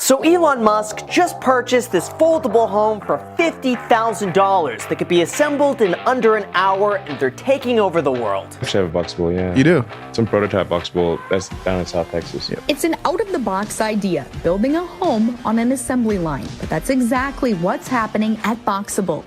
So Elon Musk just purchased this foldable home for $50,000 that could be assembled in under an hour, and they're taking over the world. I actually have a Boxable, yeah. You do? Some prototype Boxable that's down in South Texas. Yeah. It's an out-of-the-box idea, building a home on an assembly line. But that's exactly what's happening at Boxable.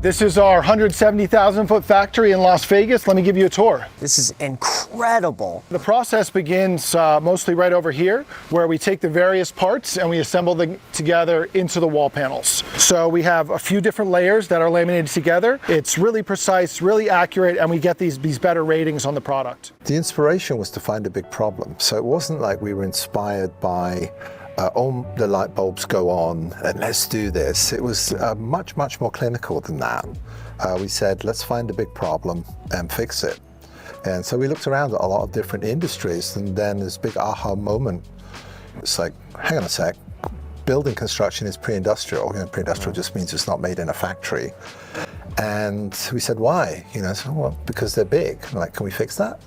This is our 170,000-foot factory in Las Vegas. Let me give you a tour. This is incredible. The process begins mostly right over here, where we take the various parts and we assemble them together into the wall panels. So we have a few different layers that are laminated together. It's really precise, really accurate, and we get these better ratings on the product. The inspiration was to find a big problem. So it wasn't like we were inspired by the light bulbs go on and let's do this. It was much more clinical than that. We said, let's find a big problem and fix it. And so we looked around at a lot of different industries, and then this big aha moment. It's like, hang on a sec, building construction is pre-industrial. Pre-industrial just means it's not made in a factory. And we said, why? So, well, because they're big. Like, can we fix that?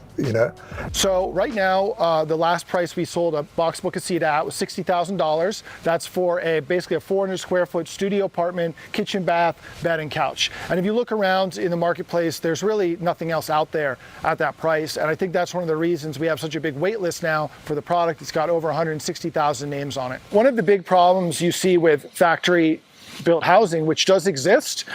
So right now, the last price we sold a Boxable Casita at was $60,000. That's for basically a 400 square foot studio apartment, kitchen, bath, bed, and couch. And if you look around in the marketplace, there's really nothing else out there at that price. And I think that's one of the reasons we have such a big wait list now for the product. It's got over 160,000 names on it. One of the big problems you see with factory built housing, which does exist,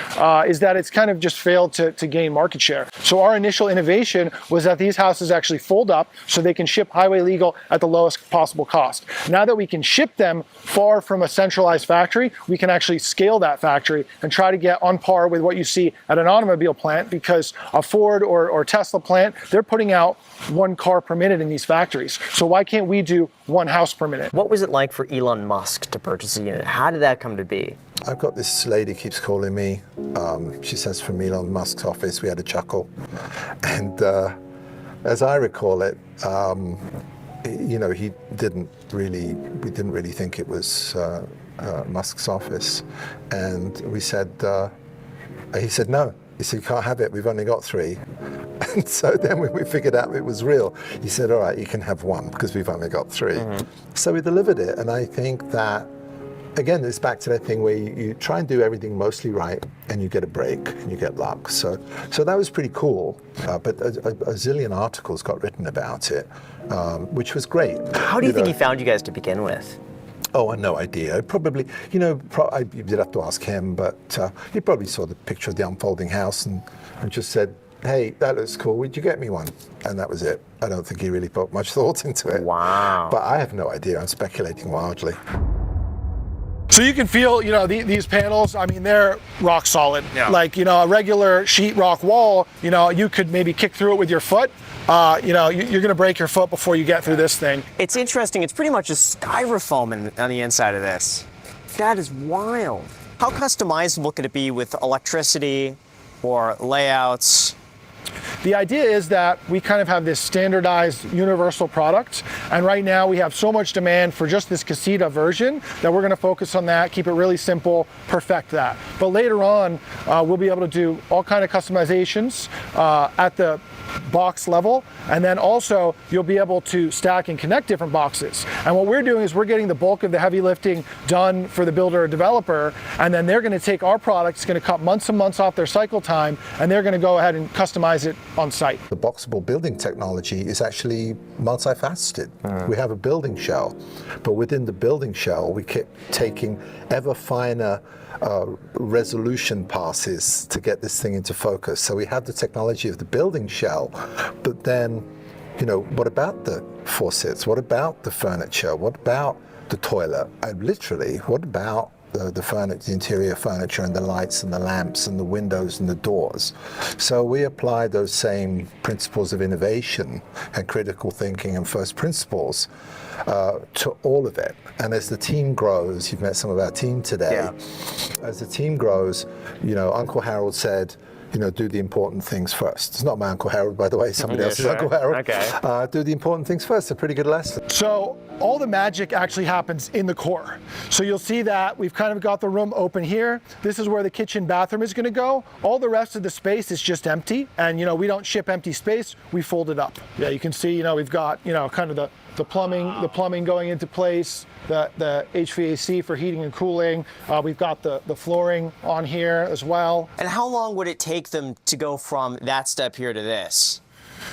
is that it's kind of just failed to gain market share. So our initial innovation was that these houses actually fold up so they can ship highway legal at the lowest possible cost. Now that we can ship them far from a centralized factory, we can actually scale that factory and try to get on par with what you see at an automobile plant, because a Ford or Tesla plant, they're putting out 1 car per minute in these factories. So why can't we do 1 house per minute? What was it like for Elon Musk to purchase a unit? How did that come to be? I've got this lady keeps calling me. She says from Elon Musk's office. We had a chuckle, and as I recall it, we didn't really think it was Musk's office, and we said, he said no. He said, you can't have it. We've only got 3. And so then when we figured out it was real, he said, all right, you can have 1 because we've only got 3. Mm-hmm. So we delivered it, and I think that, again, it's back to that thing where you try and do everything mostly right, and you get a break, and you get luck. So that was pretty cool, but a zillion articles got written about it, which was great. How do you think he found you guys to begin with? Oh, I have no idea. Probably, you did have to ask him, but he probably saw the picture of the unfolding house and just said, hey, that looks cool, would you get me one? And that was it. I don't think he really put much thought into it. Wow. But I have no idea. I'm speculating wildly. So you can feel, these panels, I mean, they're rock solid. Yeah. Like, a regular sheetrock wall, you could maybe kick through it with your foot. You're going to break your foot before you get through this thing. It's interesting. It's pretty much just styrofoam on the inside of this. That is wild. How customizable could it be with electricity or layouts? The idea is that we kind of have this standardized universal product, and right now we have so much demand for just this Casita version that we're going to focus on that, keep it really simple, perfect that. But later on, we'll be able to do all kind of customizations at the box level, and then also you'll be able to stack and connect different boxes. And what we're doing is we're getting the bulk of the heavy lifting done for the builder or developer, and then they're going to take our product. It's going to cut months and months off their cycle time, and they're going to go ahead and customize it on site. The Boxable building technology is actually multifaceted. We have a building shell, but within the building shell we keep taking ever finer resolution passes to get this thing into focus. So we have the technology of the building shell, but then, what about the faucets? What about the furniture? What about the toilet? And literally, what about the furniture, the interior furniture and the lights and the lamps and the windows and the doors? So we apply those same principles of innovation and critical thinking and first principles to all of it. And as the team grows, you've met some of our team today. Yeah. As the team grows, Uncle Harold said, do the important things first. It's not my Uncle Harold, by the way, somebody else's Uncle Harold. Okay. Do the important things first, a pretty good lesson. So all the magic actually happens in the core. So you'll see that we've kind of got the room open here. This is where the kitchen bathroom is going to go. All the rest of the space is just empty. And we don't ship empty space, we fold it up. Yeah, you can see, we've got, kind of the plumbing going into place, the HVAC for heating and cooling. We've got the flooring on here as well. And how long would it take them to go from that step here to this?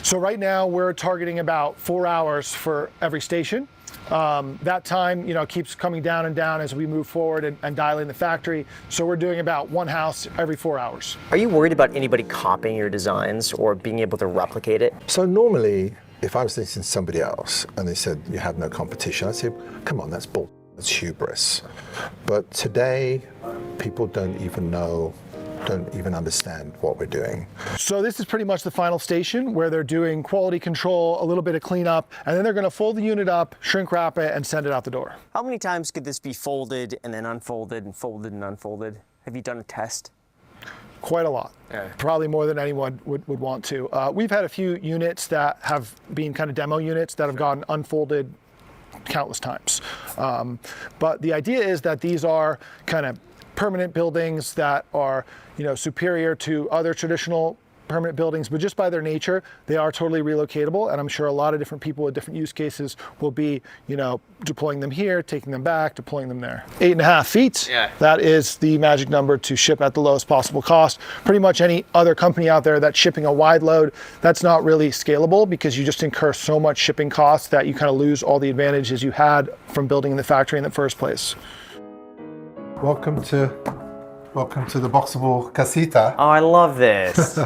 So right now we're targeting about 4 hours for every station. That time, keeps coming down and down as we move forward and dialing the factory. So we're doing about one house every 4 hours. Are you worried about anybody copying your designs or being able to replicate it? So normally, if I was listening to somebody else and they said you have no competition, I'd say, come on, that's bull, that's hubris. But today, people don't even understand what we're doing. So this is pretty much the final station where they're doing quality control, a little bit of cleanup, and then they're going to fold the unit up, shrink wrap it, and send it out the door. How many times could this be folded and then unfolded and folded and unfolded? Have you done a test? Quite a lot. Yeah. Probably more than anyone would want to. We've had a few units that have been kind of demo units that have gotten unfolded countless times. But the idea is that these are kind of permanent buildings that are, superior to other traditional permanent buildings, but just by their nature, they are totally relocatable. And I'm sure a lot of different people with different use cases will be, deploying them here, taking them back, deploying them there. 8.5 feet. Yeah. That is the magic number to ship at the lowest possible cost. Pretty much any other company out there that's shipping a wide load, that's not really scalable because you just incur so much shipping costs that you kind of lose all the advantages you had from building in the factory in the first place. Welcome to the boxable casita. Oh, I love this.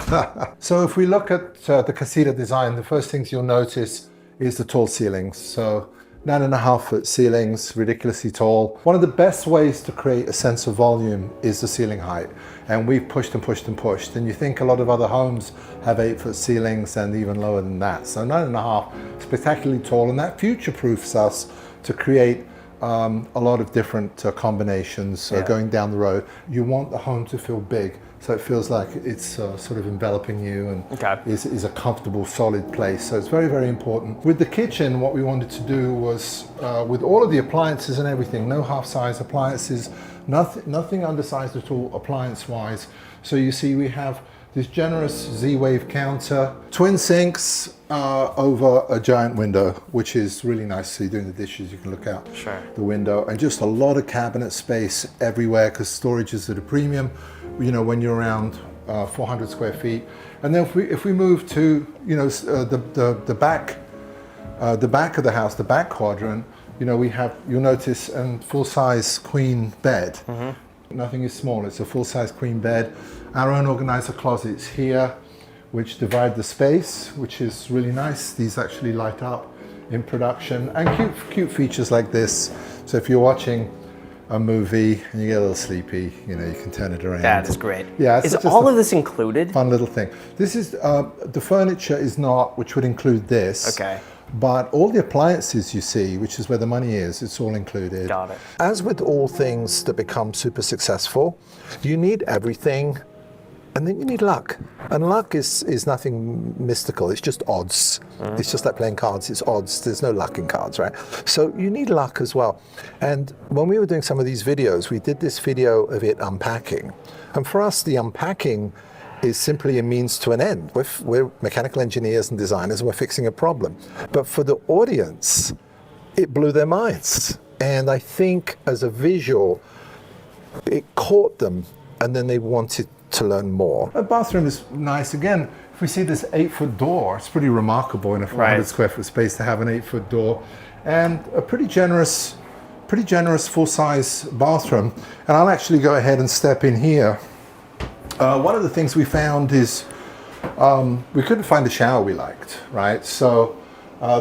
So if we look at the casita design, the first things you'll notice is the tall ceilings. So 9.5 foot ceilings, ridiculously tall. One of the best ways to create a sense of volume is the ceiling height. And we've pushed and pushed and pushed. And you think a lot of other homes have 8 foot ceilings and even lower than that. So 9.5, spectacularly tall, and that future-proofs us to create a lot of different combinations going down the road. You want the home to feel big, so it feels like it's sort of enveloping you and is a comfortable, solid place. So it's very, very important. With the kitchen, what we wanted to do was, with all of the appliances and everything, no half-size appliances, nothing undersized at all appliance-wise. So you see we have this generous Z-Wave counter, twin sinks over a giant window, which is really nice. So you're doing the dishes, you can look out the window, and just a lot of cabinet space everywhere because storage is at a premium, when you're around 400 square feet. And then if we move to, the back of the house, the back quadrant, you'll notice a full-size queen bed. Nothing is small, it's a full-size queen bed. Our own organizer closets here, which divide the space, which is really nice. These actually light up in production, and cute features like this. So if you're watching a movie and you get a little sleepy, you can turn it around. That is great. Yeah, is all of this included? Fun little thing. This is, the furniture is not, which would include this. Okay. But all the appliances you see, which is where the money is, it's all included. Got it. As with all things that become super successful, you need everything, and then you need luck. And luck is nothing mystical, it's just odds. It's just like playing cards, it's odds. There's no luck in cards, right? So you need luck as well. And when we were doing some of these videos, we did this video of it unpacking. And for us, the unpacking is simply a means to an end. We're mechanical engineers and designers, and we're fixing a problem. But for the audience, it blew their minds. And I think as a visual, it caught them, and then they wanted to learn more. The bathroom is nice. Again, if we see this 8-foot door, it's pretty remarkable in a 400 square foot space to have an 8-foot door, and a pretty generous full-size bathroom. And I'll actually go ahead and step in here. One of the things we found is we couldn't find the shower we liked, right? So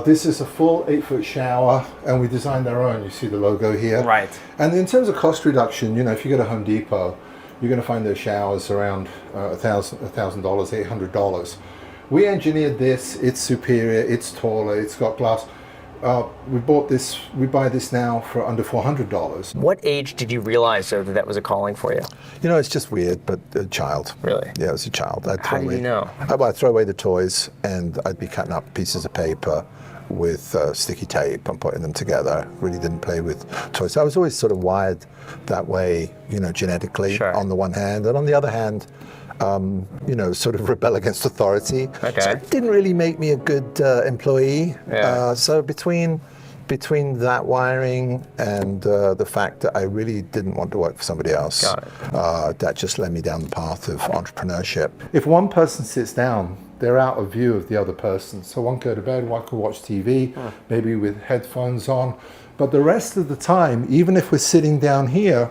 this is a full 8-foot shower, and we designed our own. You see the logo here. Right. And in terms of cost reduction, if you go to Home Depot, you're going to find those showers around $1,000, $800. We engineered this. It's superior. It's taller. It's got glass. We buy this now for under $400. What age did you realize, though, that was a calling for you? It's just weird, but a child. Really? Yeah, it was a child. How did you know? I'd throw away the toys, and I'd be cutting up pieces of paper with sticky tape and putting them together. Really didn't play with toys. I was always sort of wired that way, genetically, on the one hand. And on the other hand, sort of rebel against authority. Okay. So it didn't really make me a good employee. Yeah. So between that wiring and the fact that I really didn't want to work for somebody else, that just led me down the path of entrepreneurship. If one person sits down, they're out of view of the other person. So one can go to bed, one can watch TV, maybe with headphones on. But the rest of the time, even if we're sitting down here,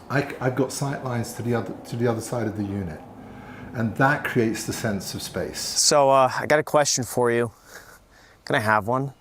I've got sight lines to the other side of the unit. And that creates the sense of space. So I got a question for you. Can I have one?